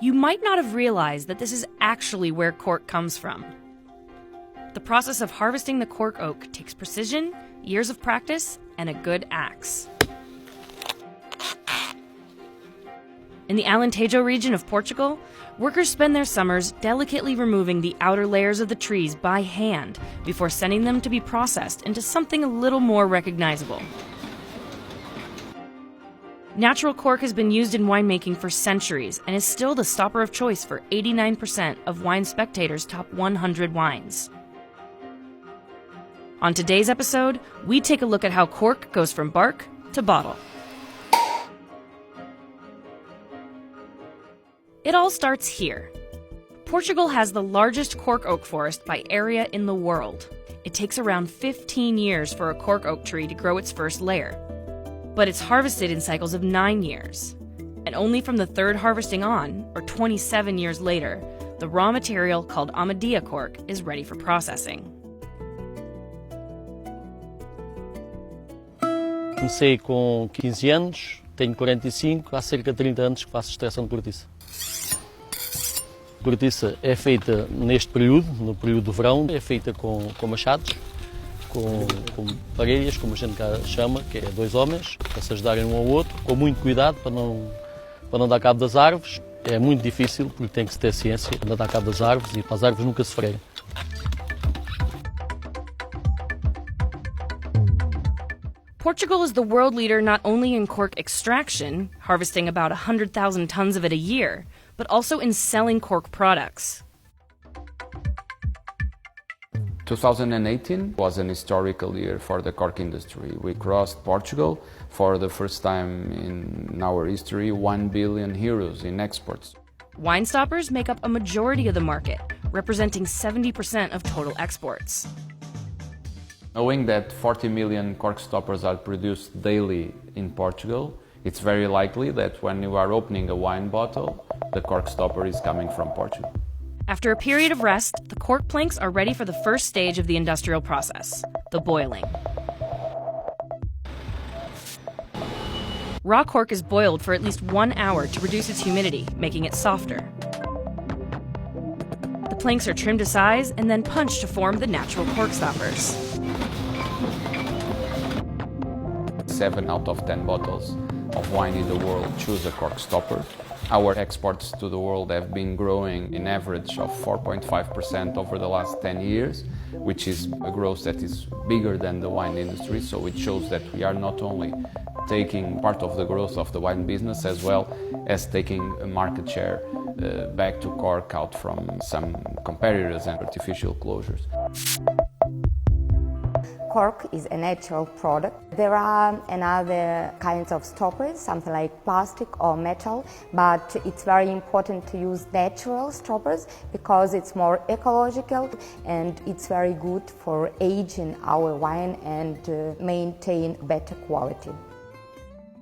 You might not have realized that this is actually where cork comes from. The process of harvesting the cork oak takes precision, years of practice, and a good axe. In the Alentejo region of Portugal, workers spend their summers delicately removing the outer layers of the trees by hand before sending them to be processed into something a little more recognizable. Natural cork has been used in winemaking for centuries and is still the stopper of choice for 89% of Wine Spectator's top 100 wines. On today's episode, we take a look at how cork goes from bark to bottle. It all starts here. Portugal has the largest cork oak forest by area in the world. It takes around 15 years for a cork oak tree to grow its first layer. But it's harvested in cycles of 9 years. And only from the third harvesting on, or 27 years later, the raw material called Amadea cork is ready for processing. Comecei com 15 anos, tenho 45, há cerca de 30 anos que faço extração de cortiça. A cortiça é feita neste período, no período do verão, é feita com machados, com parelhas, como a gente cá chama, que é 2 homens, para se ajudarem um ao outro, com muito cuidado para não dar cabo das árvores. É muito difícil, porque tem que se ter ciência para dar cabo das árvores e para as árvores nunca sofrerem. Portugal is the world leader not only in cork extraction, harvesting about 100,000 tons of it a year, but also in selling cork products. 2018 was an historical year for the cork industry. We crossed Portugal for the first time in our history 1 billion euros in exports. Wine stoppers make up a majority of the market, representing 70% of total exports. Knowing that 40 million cork stoppers are produced daily in Portugal, it's very likely that when you are opening a wine bottle, the cork stopper is coming from Portugal. After a period of rest, the cork planks are ready for the first stage of the industrial process, the boiling. Raw cork is boiled for at least 1 hour to reduce its humidity, making it softer. The planks are trimmed to size and then punched to form the natural cork stoppers. 7 out of 10 bottles of wine in the world choose a cork stopper. Our exports to the world have been growing in average of 4.5% over the last 10 years, which is a growth that is bigger than the wine industry. So it shows that we are not only taking part of the growth of the wine business as well as taking a market share back to cork out from some competitors and artificial closures. Cork is a natural product. There are another kinds of stoppers, something like plastic or metal, but it's very important to use natural stoppers because it's more ecological and it's very good for aging our wine and maintain better quality.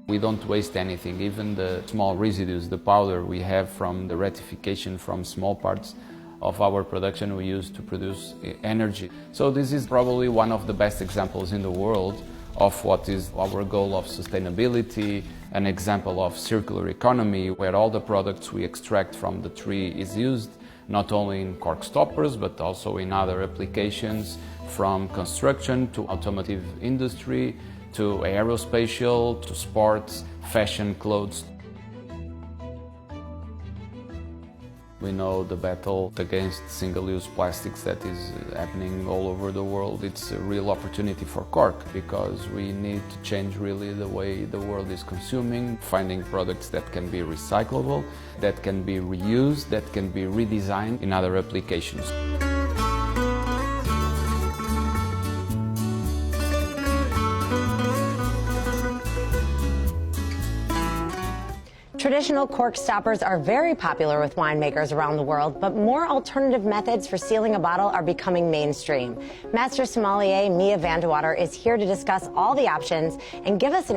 We don't waste anything, even the small residues, the powder we have from the rectification from small parts of our production we use to produce energy. So this is probably one of the best examples in the world of what is our goal of sustainability, an example of circular economy where all the products we extract from the tree is used not only in cork stoppers but also in other applications, from construction to automotive industry to aerospatial to sports, fashion, clothes. We know the battle against single-use plastics that is happening all over the world. It's a real opportunity for cork because we need to change really the way the world is consuming, finding products that can be recyclable, that can be reused, that can be redesigned in other applications. Traditional cork stoppers are very popular with winemakers around the world, but more alternative methods for sealing a bottle are becoming mainstream. Master sommelier Mia Vandewater is here to discuss all the options and give us an